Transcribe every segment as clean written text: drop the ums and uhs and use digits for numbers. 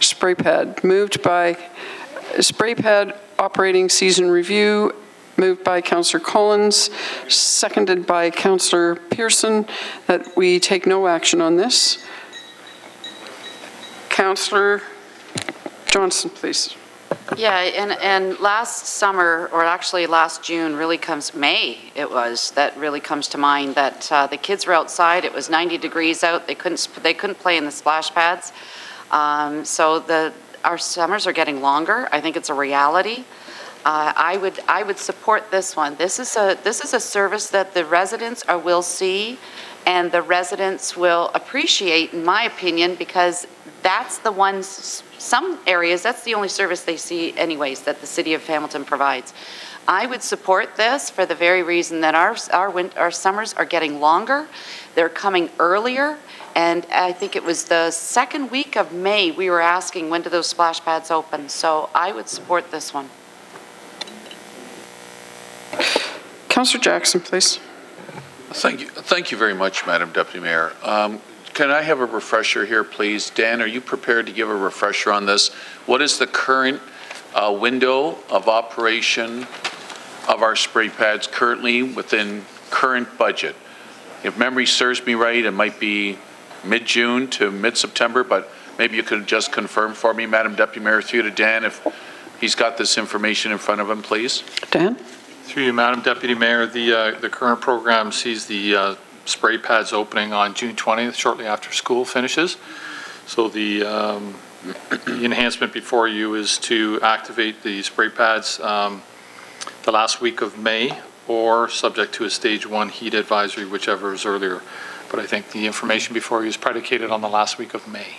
Spray pad, moved by spray pad operating season review, moved by Councillor Collins, seconded by Councillor Pearson, that we take no action on this. Councillor Johnson, please. Yeah, and last summer, or actually last June, really comes, May it was, that really comes to mind, that the kids were outside, it was 90 degrees out, they couldn't play in the splash pads. So our summers are getting longer. I think it's a reality. I would support this one. This is a service that the residents will see and the residents will appreciate, in my opinion, because that's the ones, some areas, that's the only service they see anyways that the City of Hamilton provides. I would support this for the very reason that our summers are getting longer, they're coming earlier, and I think it was the second week of May we were asking when do those splash pads open, so I would support this one. Councillor Jackson, please. Thank you very much, Madam Deputy Mayor. Can I have a refresher here, please? Dan, are you prepared to give a refresher on this? What is the current window of operation of our spray pads currently within current budget? If memory serves me right, it might be mid-June to mid-September, but maybe you could just confirm for me, Madam Deputy Mayor, through to Dan, if he's got this information in front of him, please. Dan? Through you, Madam Deputy Mayor, the current program sees the spray pads opening on June 20th, shortly after school finishes. So the enhancement before you is to activate the spray pads the last week of May, or subject to a stage 1 heat advisory, whichever is earlier. But I think the information before you is predicated on the last week of May.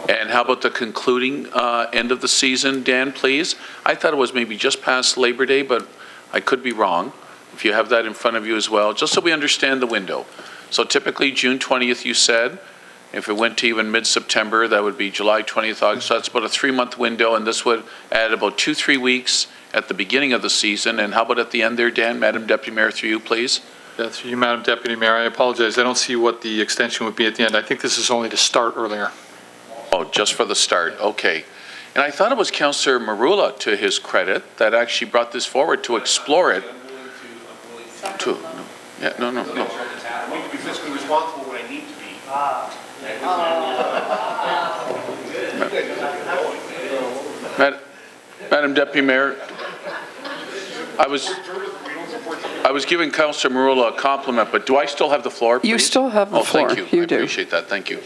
And how about the concluding end of the season, Dan, please? I thought it was maybe just past Labor Day, but I could be wrong. If you have that in front of you as well, just so we understand the window. So typically June 20th, you said. If it went to even mid-September, that would be July 20th, August. So that's about a 3-month window, and this would add about 2-3 weeks at the beginning of the season. And how about at the end there, Dan? Madam Deputy Mayor, through you, please. Yeah, through you, Madam Deputy Mayor. I apologize. I don't see what the extension would be at the end. I think this is only to start earlier. Oh, just for the start. Okay. And I thought it was Councillor Marula, to his credit, that actually brought this forward to explore it. I'm going to be fiscally responsible when I need to be. Madam Deputy Mayor, I was giving Councillor Marula a compliment, but do I still have the floor, please? You still have the floor. Thank you. I appreciate that. Thank you.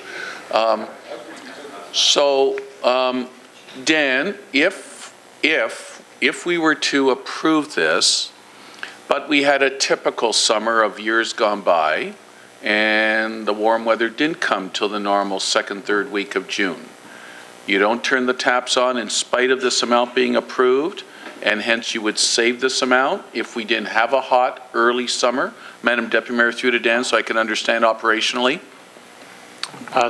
Dan, if we were to approve this, but we had a typical summer of years gone by, and the warm weather didn't come till the normal second, third week of June. You don't turn the taps on in spite of this amount being approved, and hence you would save this amount if we didn't have a hot early summer. Madam Deputy Mayor, through to Dan, so I can understand operationally.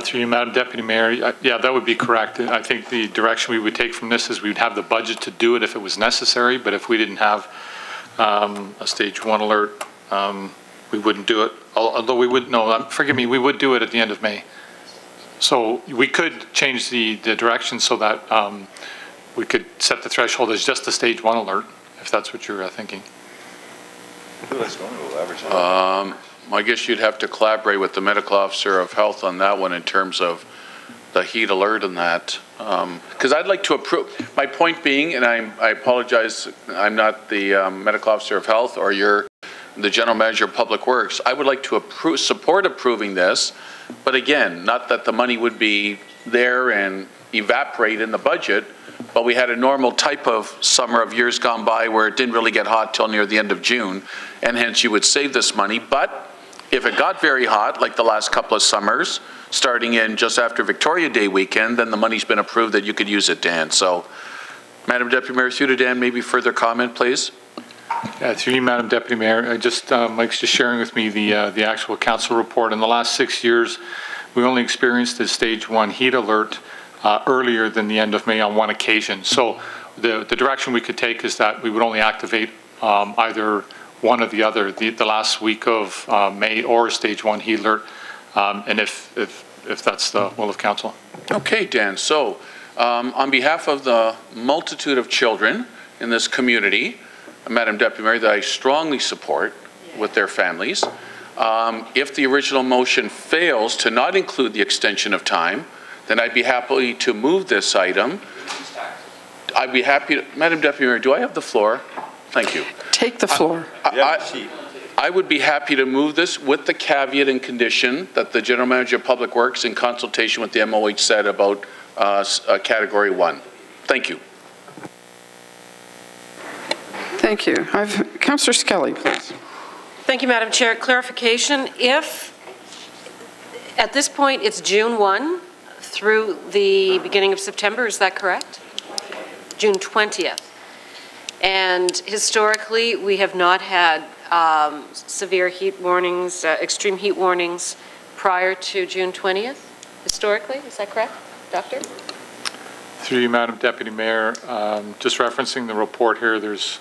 Through you, Madam Deputy Mayor, yeah, that would be correct. I think the direction we would take from this is we would have the budget to do it if it was necessary, but if we didn't have a stage 1 alert, we wouldn't do it. Although we would, no, forgive me, we would do it at the end of May. So we could change the direction so that we could set the threshold as just a stage 1 alert, if that's what you're thinking. I guess you'd have to collaborate with the medical officer of health on that one in terms of the heat alert and that. Because I'd like to approve, my point being, and I apologize, I'm not the medical officer of health or you're the general manager of public works. I would like to support approving this, but again, not that the money would be there and evaporate in the budget, but we had a normal type of summer of years gone by where it didn't really get hot till near the end of June, and hence you would save this money. But if it got very hot, like the last couple of summers, starting in just after Victoria Day weekend, then the money's been approved that you could use it, Dan. So, Madam Deputy Mayor, through to Dan, maybe further comment, please. Through you, Madam Deputy Mayor, I just Mike's just sharing with me the actual council report. In the last 6 years, we only experienced a stage 1 heat alert earlier than the end of May on 1 occasion. So the direction we could take is that we would only activate either one or the other, the last week of May or stage 1 heat alert. And if if that's the will of council. Okay, Dan. So, on behalf of the multitude of children in this community, Madam Deputy Mayor, that I strongly support with their families, if the original motion fails to not include the extension of time, then I'd be happy to move this item. I'd be happy to, Madam Deputy Mayor, do I have the floor? Thank you. Take the floor. I would be happy to move this with the caveat and condition that the General Manager of Public Works, in consultation with the MOH, said about Category 1. Thank you. Thank you. Councillor Skelly, please. Thank you, Madam Chair. Clarification, if at this point it's June 1 through the beginning of September, is that correct? June 20th. And historically, we have not had severe heat warnings, extreme heat warnings prior to June 20th, historically. Is that correct, Doctor? Through you, Madam Deputy Mayor, just referencing the report here, there's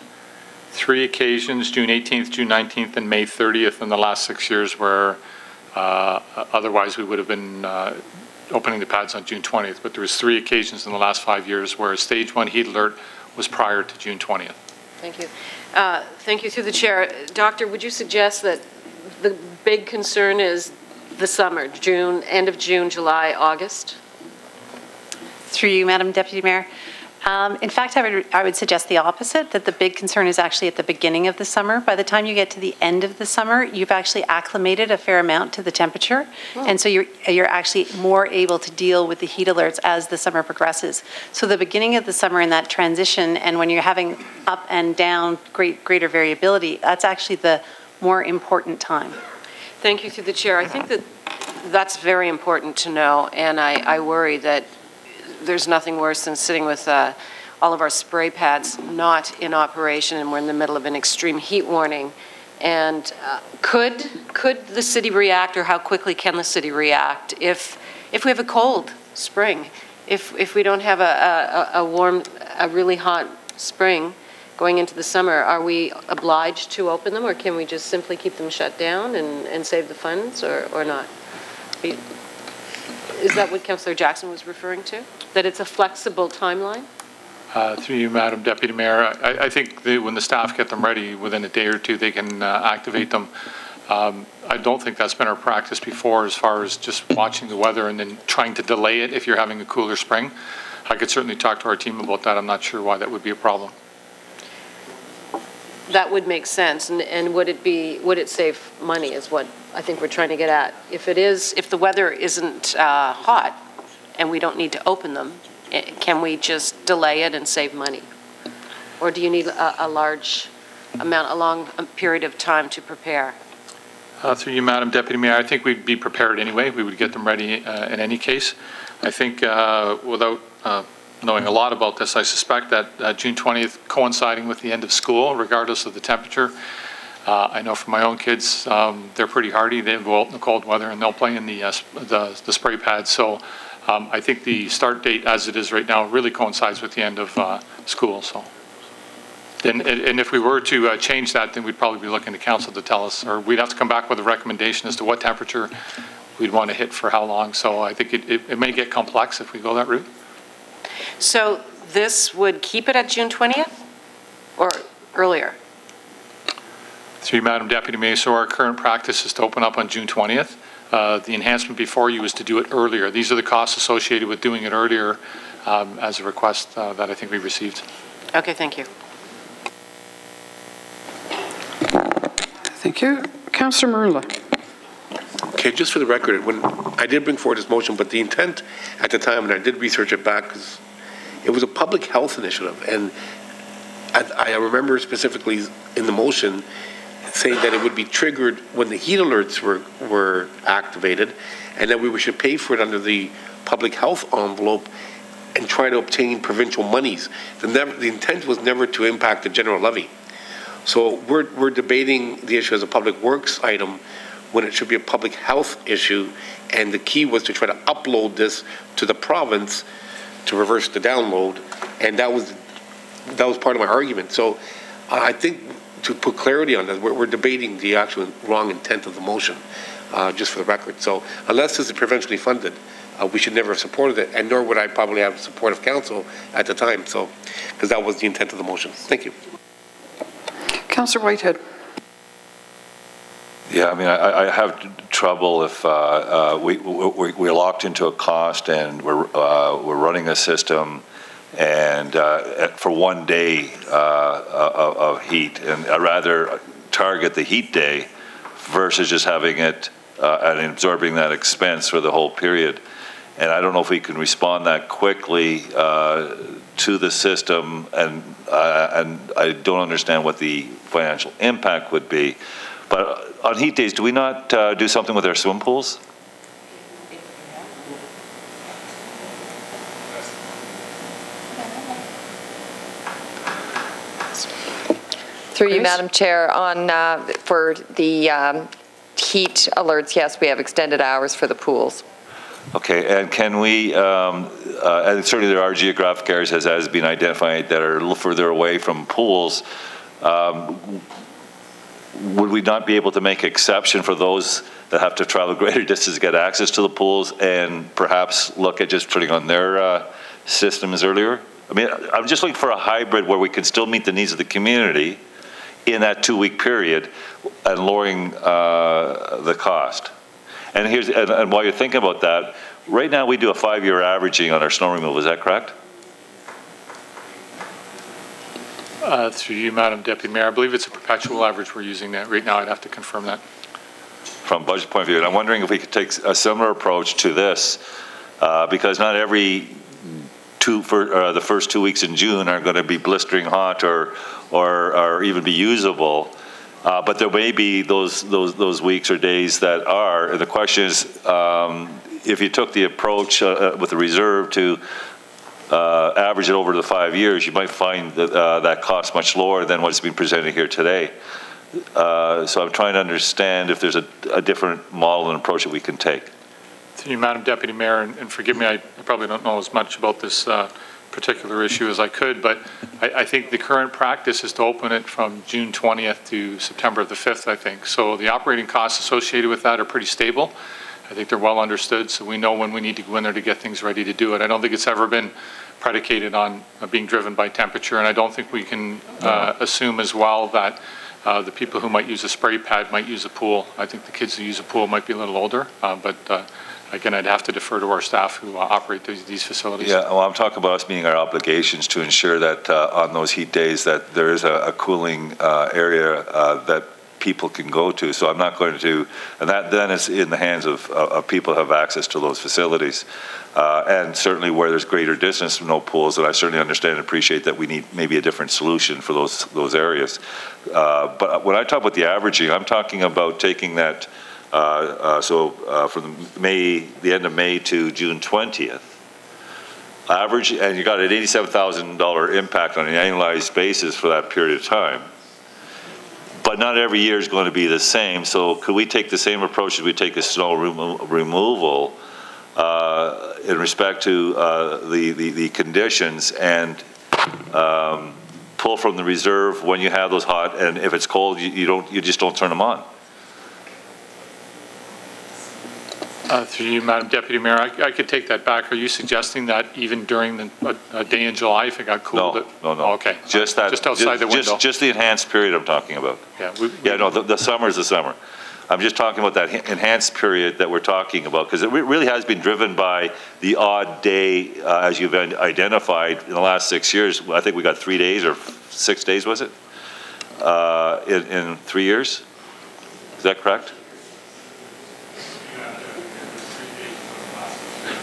3 occasions, June 18th, June 19th, and May 30th in the last 6 years where otherwise we would have been opening the pads on June 20th, but there was 3 occasions in the last 5 years where a stage 1 heat alert was prior to June 20th. Thank you. Thank you through the chair. Doctor, would you suggest that the big concern is the summer, June, end of June, July, August? Through you, Madam Deputy Mayor. In fact, I would suggest the opposite, that the big concern is actually at the beginning of the summer. By the time you get to the end of the summer, you've actually acclimated a fair amount to the temperature. And so you're actually more able to deal with the heat alerts as the summer progresses. So the beginning of the summer and that transition, and when you're having up and down greater variability, that's actually the more important time. Thank you through the chair. I think that that's very important to know, and I worry that there's nothing worse than sitting with all of our spray pads not in operation and we're in the middle of an extreme heat warning. And could the city react, or how quickly can the city react if we have a cold spring? If we don't have a really hot spring going into the summer, are we obliged to open them, or can we just simply keep them shut down and save the funds, or not? Is that what Councillor Jackson was referring to? That it's a flexible timeline? Through you, Madam Deputy Mayor, I think when the staff get them ready, within a day or two, they can activate them. I don't think that's been our practice before, as far as just watching the weather and then trying to delay it if you're having a cooler spring. I could certainly talk to our team about that. I'm not sure why that would be a problem. That would make sense, and would it save money is what I think we're trying to get at. If the weather isn't hot and we don't need to open them, can we just delay it and save money? Or do you need a large amount, a long period of time to prepare? Through you, Madam Deputy Mayor, I think we'd be prepared anyway. We would get them ready in any case. I think without knowing a lot about this, I suspect that June 20th coinciding with the end of school, regardless of the temperature. I know from my own kids, they're pretty hardy. They go out in the cold weather and they'll play in the spray pads. So I think the start date as it is right now really coincides with the end of school. So, and if we were to change that, then we'd probably be looking to council to tell us, or we'd have to come back with a recommendation as to what temperature we'd want to hit for how long. So I think it may get complex if we go that route. So this would keep it at June 20th or earlier? Through you, Madam Deputy Mayor, so our current practice is to open up on June 20th. The enhancement before you is to do it earlier. These are the costs associated with doing it earlier as a request that I think we received. Okay, thank you. Thank you. Councillor Marula. Okay, just for the record, when I did bring forward this motion, but the intent at the time, and I did research it back, because it was a public health initiative, and I remember specifically in the motion saying that it would be triggered when the heat alerts were activated, and that we should pay for it under the public health envelope and try to obtain provincial monies. The intent was never to impact the general levy. So we're debating the issue as a public works item when it should be a public health issue, and the key was to try to upload this to the province to reverse the download, and that was part of my argument. So I think to put clarity on that, we're debating the actual wrong intent of the motion. just for the record. So unless this is provincially funded, we should never have supported it, and nor would I probably have support of council at the time, so, because that was the intent of the motion. Thank you. Councillor Whitehead. Yeah, I mean, I have trouble if we're locked into a cost and we're running a system and for one day of heat, and I'd rather target the heat day versus just having it and absorbing that expense for the whole period. And I don't know if we can respond that quickly to the system, and I don't understand what the financial impact would be. But on heat days, do we not do something with our swim pools? Through you, Madam Chair, on for the heat alerts, yes, we have extended hours for the pools. Okay, and can we, and certainly there are geographic areas, as has been identified, that are a little further away from pools. Would we not be able to make exception for those that have to travel greater distance to get access to the pools, and perhaps look at just putting on their systems earlier? I mean, I'm just looking for a hybrid where we can still meet the needs of the community in that 2-week period and lowering the cost. And here's, and while you're thinking about that, right now we do a 5-year averaging on our snow removal, is that correct? Through you, Madam Deputy Mayor, I believe it's a perpetual average we're using that right now. I'd have to confirm that. From a budget point of view, and I'm wondering if we could take a similar approach to this, because not every the first 2 weeks in June are going to be blistering hot or even be usable. But there may be those weeks or days that are. And the question is, if you took the approach with the reserve to average it over the 5 years, you might find that that costs much lower than what's been presented here today. So I'm trying to understand if there's a different model and approach that we can take. To you, Madam Deputy Mayor, and forgive me, I probably don't know as much about this particular issue as I could, but I think the current practice is to open it from June 20th to September the 5th, I think. So the operating costs associated with that are pretty stable. I think they're well understood, so we know when we need to go in there to get things ready to do it. I don't think it's ever been predicated on being driven by temperature, and I don't think we can assume as well that the people who might use a spray pad might use a pool. I think the kids who use a pool might be a little older, but again, I'd have to defer to our staff who operate these facilities. Yeah, well, I'm talking about us meeting our obligations to ensure that on those heat days that there is a cooling area that people can go to. So I'm not going to, and that then is in the hands of people who have access to those facilities. And certainly where there's greater distance from no pools, and I certainly understand and appreciate that we need maybe a different solution for those areas. But when I talk about the averaging, I'm talking about taking that from the end of May to June 20th, average, and you got an $87,000 impact on an annualized basis for that period of time. But not every year is going to be the same. So could we take the same approach as we take a snow removal in respect to the conditions, and pull from the reserve when you have those hot, and if it's cold, you just don't turn them on? Through you, Madam Deputy Mayor, I could take that back. Are you suggesting that even during a day in July, if it got cool? No. Oh, okay. Just that. Just outside the window. Just the enhanced period I'm talking about. Yeah. No, the summer is the summer. I'm just talking about that enhanced period that we're talking about, because it really has been driven by the odd day, as you've identified in the last 6 years. I think we got 3 days or 6 days, was it? In 3 years? Is that correct?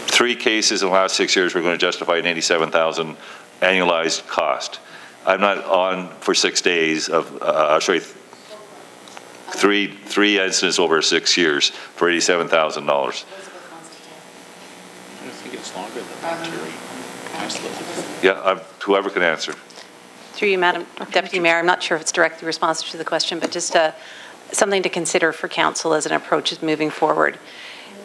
3 cases in the last 6 years, we're going to justify an $87,000 annualized cost. I'm not on for 6 days of, sorry, three incidents over 6 years for $87,000. I think it's longer than that, Yeah, whoever can answer. Through you, Madam Deputy Mayor, I'm not sure if it's directly responsive to the question, but just something to consider for council as an approach moving forward.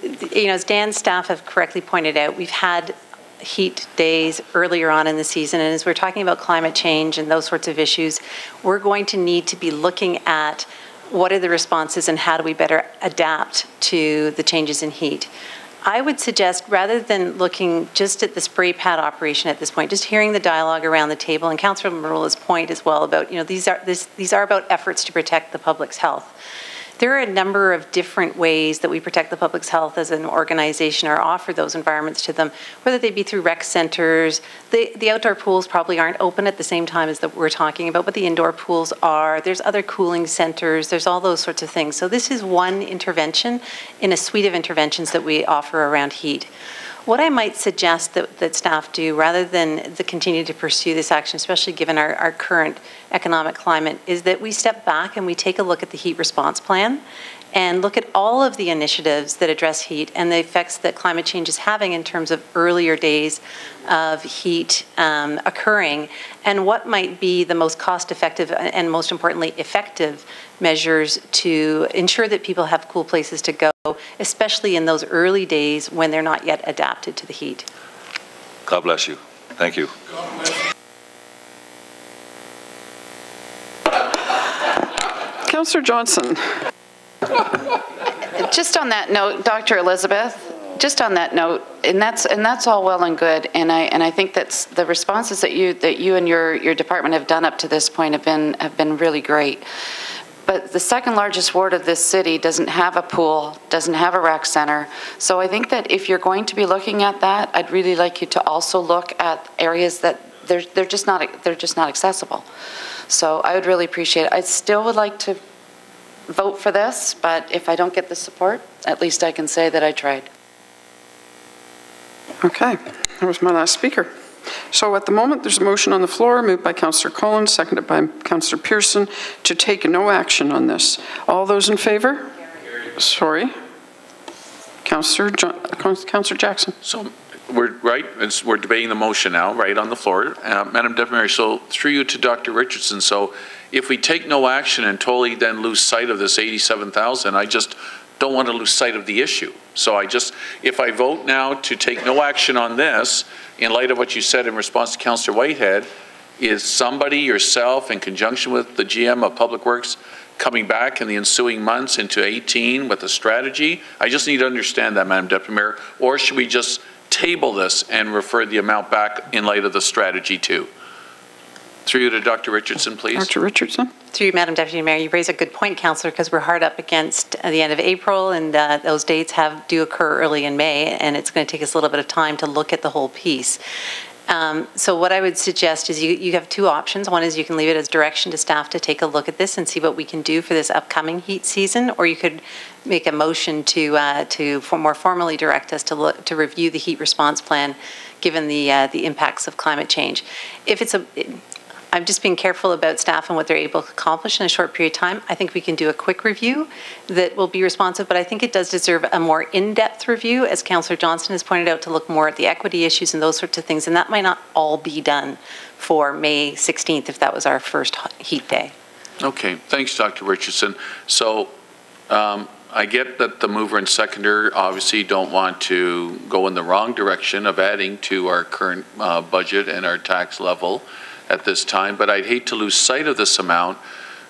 You know, as Dan's staff have correctly pointed out, we've had heat days earlier on in the season, and as we're talking about climate change and those sorts of issues, we're going to need to be looking at what are the responses and how do we better adapt to the changes in heat? I would suggest, rather than looking just at the spray pad operation at this point, just hearing the dialogue around the table, and Councillor Merula's point as well about, these are about efforts to protect the public's health. There are a number of different ways that we protect the public's health as an organization or offer those environments to them, whether they be through rec centers. The outdoor pools probably aren't open at the same time as that we're talking about, but the indoor pools are. There's other cooling centers. There's all those sorts of things. So this is one intervention in a suite of interventions that we offer around heat. What I might suggest that staff do, rather than continue to pursue this action, especially given our current economic climate, is that we step back and we take a look at the heat response plan and look at all of the initiatives that address heat and the effects that climate change is having in terms of earlier days of heat occurring, and what might be the most cost-effective and, most importantly, effective measures to ensure that people have cool places to go, especially in those early days when they're not yet adapted to the heat. God bless you. Thank you. Councillor Johnson. Just on that note, Dr. Elizabeth, just on that note, and that's all well and good, and I think that's the responses that you and your department have done up to this point have been really great. But the second largest ward of this city doesn't have a pool, doesn't have a rec center. So I think that if you're going to be looking at that, I'd really like you to also look at areas that they're just not accessible. So I would really appreciate it. I still would like to vote for this, but if I don't get the support, at least I can say that I tried. Okay, that was my last speaker. So at the moment, there's a motion on the floor, moved by Councillor Collins, seconded by Councillor Pearson, to take no action on this. All those in favour? Sorry. Councillor Jackson. So we're right, we're debating the motion now, right, on the floor. Madam Deputy Mayor, so through you to Dr. Richardson, so if we take no action and totally then lose sight of this 87,000, I just don't want to lose sight of the issue. So if I vote now to take no action on this, in light of what you said in response to Councillor Whitehead, is somebody, yourself, in conjunction with the GM of Public Works, coming back in the ensuing months into 18 with a strategy? I just need to understand that, Madam Deputy Mayor. Or should we just table this and refer the amount back in light of the strategy too? Through you to Dr. Richardson, please. Dr. Richardson. Through you, Madam Deputy Mayor, you raise a good point, Councillor, because we're hard up against the end of April, and those dates do occur early in May, and it's going to take us a little bit of time to look at the whole piece. So what I would suggest is you have two options. One is you can leave it as direction to staff to take a look at this and see what we can do for this upcoming heat season, or you could make a motion to more formally direct us to review the heat response plan, given the impacts of climate change. I'm just being careful about staff and what they're able to accomplish in a short period of time. I think we can do a quick review that will be responsive, but I think it does deserve a more in-depth review, as Councillor Johnston has pointed out, to look more at the equity issues and those sorts of things, and that might not all be done for May 16th if that was our first heat day. Okay, thanks, Dr. Richardson. So I get that the mover and seconder obviously don't want to go in the wrong direction of adding to our current budget and our tax level at this time, but I'd hate to lose sight of this amount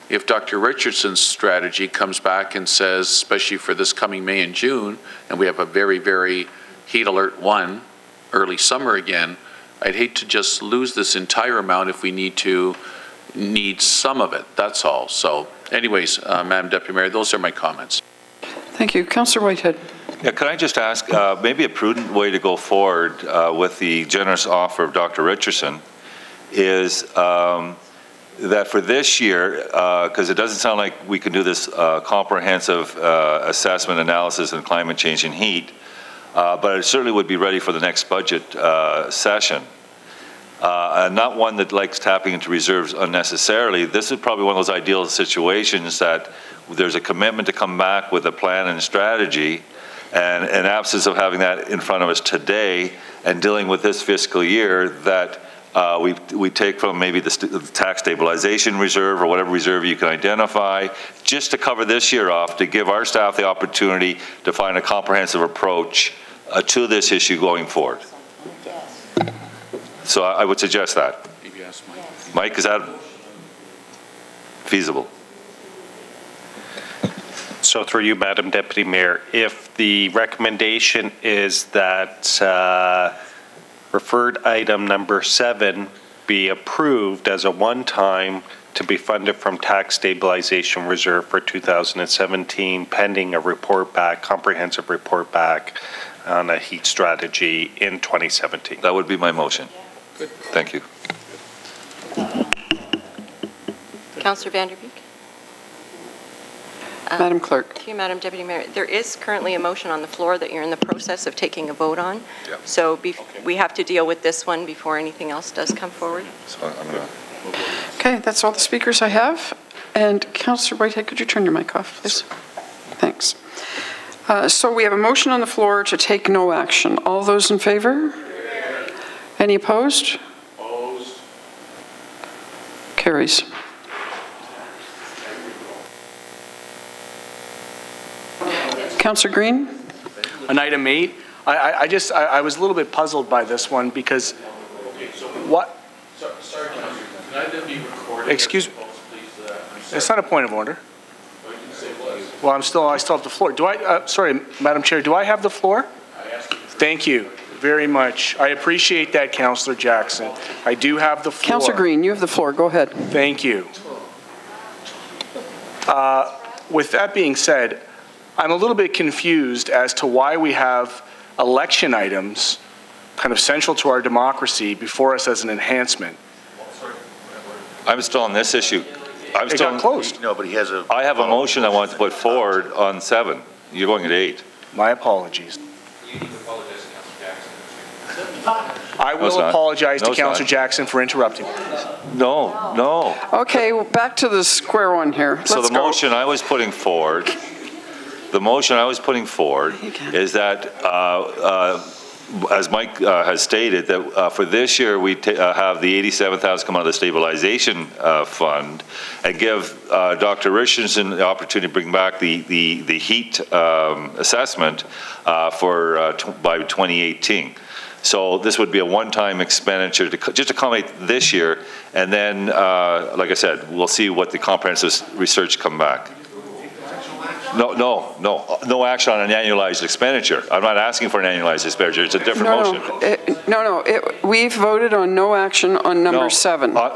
if Dr. Richardson's strategy comes back and says, especially for this coming May and June, and we have a very, very heat alert 1 early summer again, I'd hate to just lose this entire amount if we need some of it, that's all. So anyways, Madam Deputy Mayor, those are my comments. Thank you. Councillor Whitehead. Yeah, can I just ask, maybe a prudent way to go forward with the generous offer of Dr. Richardson is that for this year, because it doesn't sound like we can do this comprehensive assessment, analysis, and climate change and heat, but it certainly would be ready for the next budget session. And not one that likes tapping into reserves unnecessarily. This is probably one of those ideal situations that there's a commitment to come back with a plan and strategy, and in absence of having that in front of us today and dealing with this fiscal year, that we take from maybe the tax stabilization reserve or whatever reserve you can identify, just to cover this year off, to give our staff the opportunity to find a comprehensive approach to this issue going forward. So I would suggest that. Mike, is that feasible? So through you, Madam Deputy Mayor, if the recommendation is that referred item number 7 be approved as a one-time to be funded from tax stabilization reserve for 2017, pending a report back, comprehensive report back on a heat strategy in 2017. That would be my motion. Good. Thank you. Councillor Vanderbeek. Madam Clerk. To you, Madam Deputy Mayor. There is currently a motion on the floor that you're in the process of taking a vote on. Yep. So we have to deal with this one before anything else does come forward. So I'm going to... Okay, that's all the speakers I have. And Councillor Whitehead, could you turn your mic off, please? Thanks. So we have a motion on the floor to take no action. All those in favor? Any opposed? Opposed. Carries. Councillor Green? On item 8, I was a little bit puzzled by this one because what? Sorry, Councillor, can I then be recorded? Excuse me. It's not a point of order. Well, I still have the floor. Sorry, Madam Chair, do I have the floor? Thank you very much. I appreciate that, Councillor Jackson. I do have the floor. Councillor Green, you have the floor. Go ahead. Thank you. With that being said, I'm a little bit confused as to why we have election items kind of central to our democracy before us as an enhancement. I'm still on this issue. It got closed. No, but he has a... I have a motion I want to put forward on 7. You're going at 8. My apologies. I will apologize to Councillor Jackson for interrupting. No. Okay, well, back to the square one here. Let's So the go. motion I was putting forward, is that, as Mike has stated, that for this year we have the 87,000 come out of the stabilization fund, and give Dr. Richardson the opportunity to bring back the heat assessment by 2018. So this would be a one-time expenditure to just accommodate this year, and then, like I said, we'll see what the comprehensive research come back. No action on an annualized expenditure. I'm not asking for an annualized expenditure. It's a different motion. We've voted on no action on number 7. Madam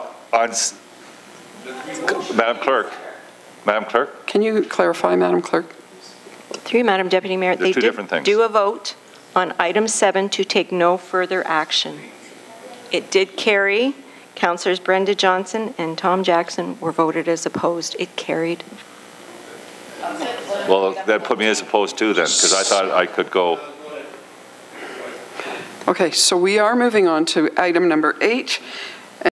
Clerk. Can you clarify, Madam Clerk? Through you, Madam Deputy Mayor, they did do a vote on item 7 to take no further action. It did carry. Councillors Brenda Johnson and Tom Jackson were voted as opposed. It carried. Well, that put me as opposed to then, because I thought I could go. Okay, so we are moving on to item number 8.